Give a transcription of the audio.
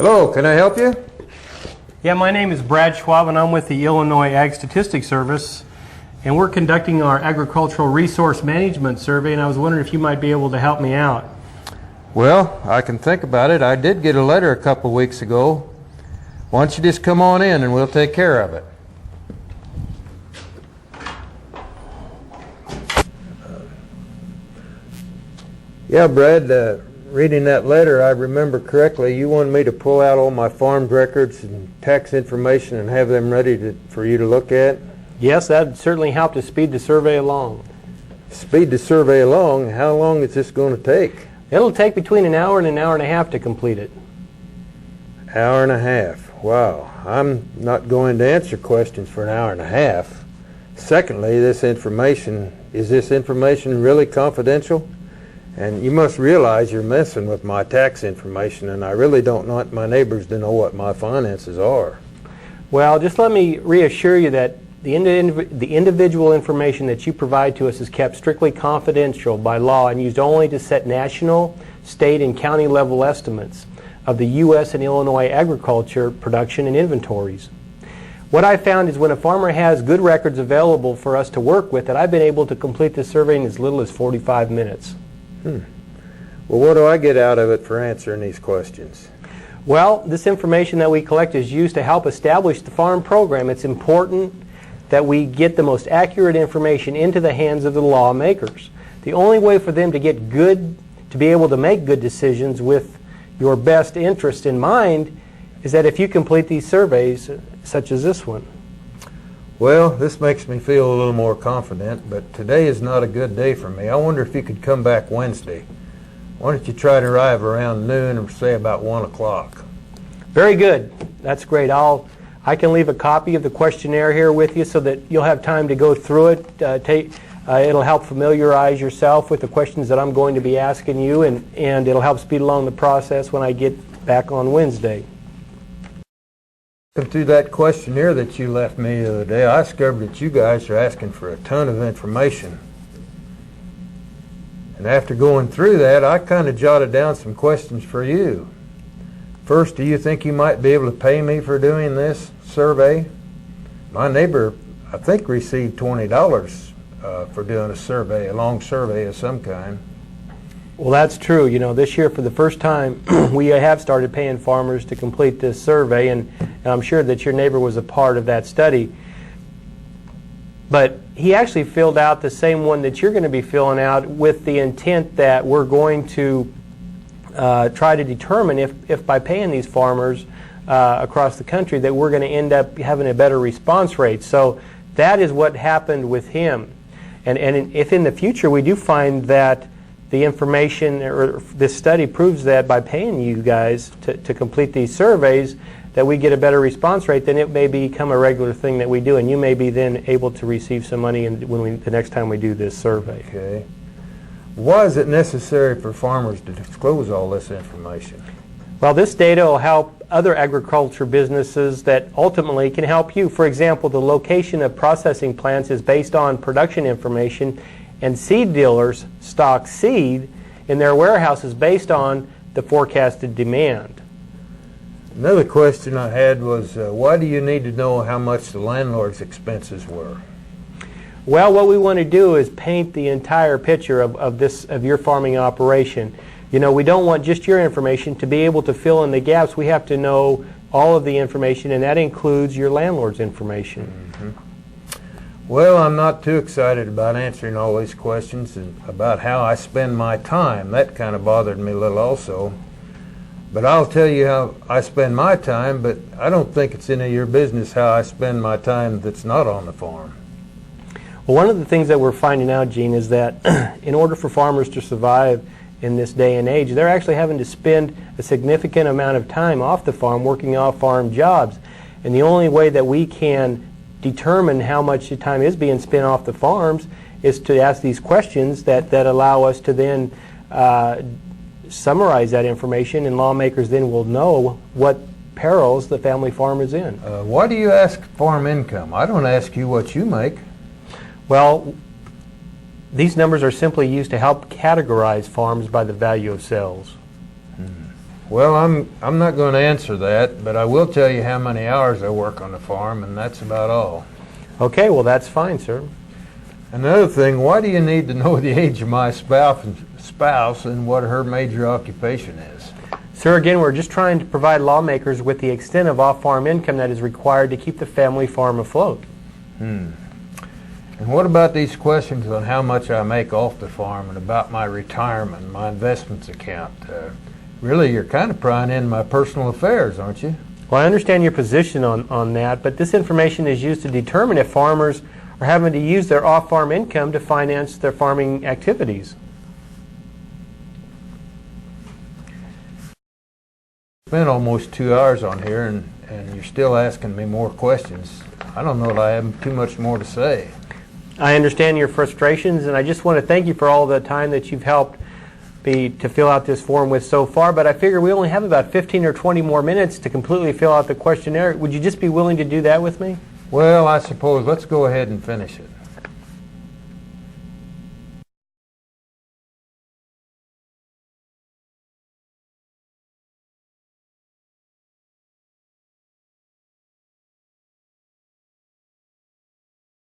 Hello, can I help you? Yeah, my name is Brad Schwab, and I'm with the Illinois Ag Statistics Service, and we're conducting our Agricultural Resource Management Survey, and I was wondering if you might be able to help me out. Well, I can think about it. I did get a letter a couple weeks ago. Why don't you just come on in and we'll take care of it. Yeah, Brad, reading that letter, I remember correctly, you wanted me to pull out all my farm records and tax information and have them ready for you to look at? Yes, that would certainly help to speed the survey along. Speed the survey along? How long is this going to take? It'll take between an hour and a half to complete it. Hour and a half. Wow. I'm not going to answer questions for an hour and a half. Secondly, is this information really confidential? And you must realize you're messing with my tax information, and I really don't want my neighbors to know what my finances are. Well, just let me reassure you that the individual information that you provide to us is kept strictly confidential by law and used only to set national, state, and county level estimates of the U.S. and Illinois agriculture production and inventories. What I found is when a farmer has good records available for us to work with, that I've been able to complete the survey in as little as 45 minutes. Well, what do I get out of it for answering these questions? Well, this information that we collect is used to help establish the farm program. It's important that we get the most accurate information into the hands of the lawmakers. The only way for them to be able to make good decisions with your best interest in mind is that if you complete these surveys, such as this one. Well, this makes me feel a little more confident, but today is not a good day for me. I wonder if you could come back Wednesday. Why don't you try to arrive around noon or say about 1 o'clock? Very good. That's great. I can leave a copy of the questionnaire here with you so that you'll have time to go through it. It'll help familiarize yourself with the questions that I'm going to be asking you, and it'll help speed along the process when I get back on Wednesday. Through that questionnaire that you left me the other day, I discovered that you guys are asking for a ton of information. And after going through that, I kind of jotted down some questions for you. First, do you think you might be able to pay me for doing this survey? My neighbor, I think, received $20 for doing a long survey of some kind. Well, that's true. You know, this year for the first time, we have started paying farmers to complete this survey, and I'm sure that your neighbor was a part of that study. But he actually filled out the same one that you're going to be filling out with the intent that we're going to try to determine if by paying these farmers across the country that we're going to end up having a better response rate. So that is what happened with him. And if in the future we do find that the information or this study proves that by paying you guys to complete these surveys that we get a better response rate, then it may become a regular thing that we do, and you may be then able to receive some money the next time we do this survey. Okay. Why is it necessary for farmers to disclose all this information? Well, this data will help other agriculture businesses that ultimately can help you. For example, the location of processing plants is based on production information, and seed dealers stock seed in their warehouses based on the forecasted demand. Another question I had was, why do you need to know how much the landlord's expenses were? Well, what we want to do is paint the entire picture of your farming operation. You know, we don't want just your information. To be able to fill in the gaps, we have to know all of the information, and that includes your landlord's information. Mm-hmm. Well, I'm not too excited about answering all these questions and about how I spend my time. That kind of bothered me a little also. But I'll tell you how I spend my time, but I don't think it's any of your business how I spend my time that's not on the farm. Well, one of the things that we're finding out, Gene, is that in order for farmers to survive in this day and age, they're actually having to spend a significant amount of time off the farm working off-farm jobs. And the only way that we can determine how much time is being spent off the farms is to ask these questions that allow us to then summarize that information, and lawmakers then will know what perils the family farm is in. Why do you ask farm income? I don't ask you what you make. Well, these numbers are simply used to help categorize farms by the value of sales. Well, I'm not going to answer that, but I will tell you how many hours I work on the farm, and that's about all. Okay, well, that's fine, sir. Another thing, why do you need to know the age of my spouse and what her major occupation is? Sir, again, we're just trying to provide lawmakers with the extent of off-farm income that is required to keep the family farm afloat. And what about these questions on how much I make off the farm and about my retirement, my investments account? Really, you're kind of prying into my personal affairs, aren't you? Well, I understand your position on that, but this information is used to determine if farmers are having to use their off-farm income to finance their farming activities. Spent almost 2 hours on here, and you're still asking me more questions. I don't know that I have too much more to say. I understand your frustrations, and I just want to thank you for all the time that you've helped me to fill out this form with so far, but I figure we only have about 15 or 20 more minutes to completely fill out the questionnaire. Would you just be willing to do that with me? Well, I suppose let's go ahead and finish it.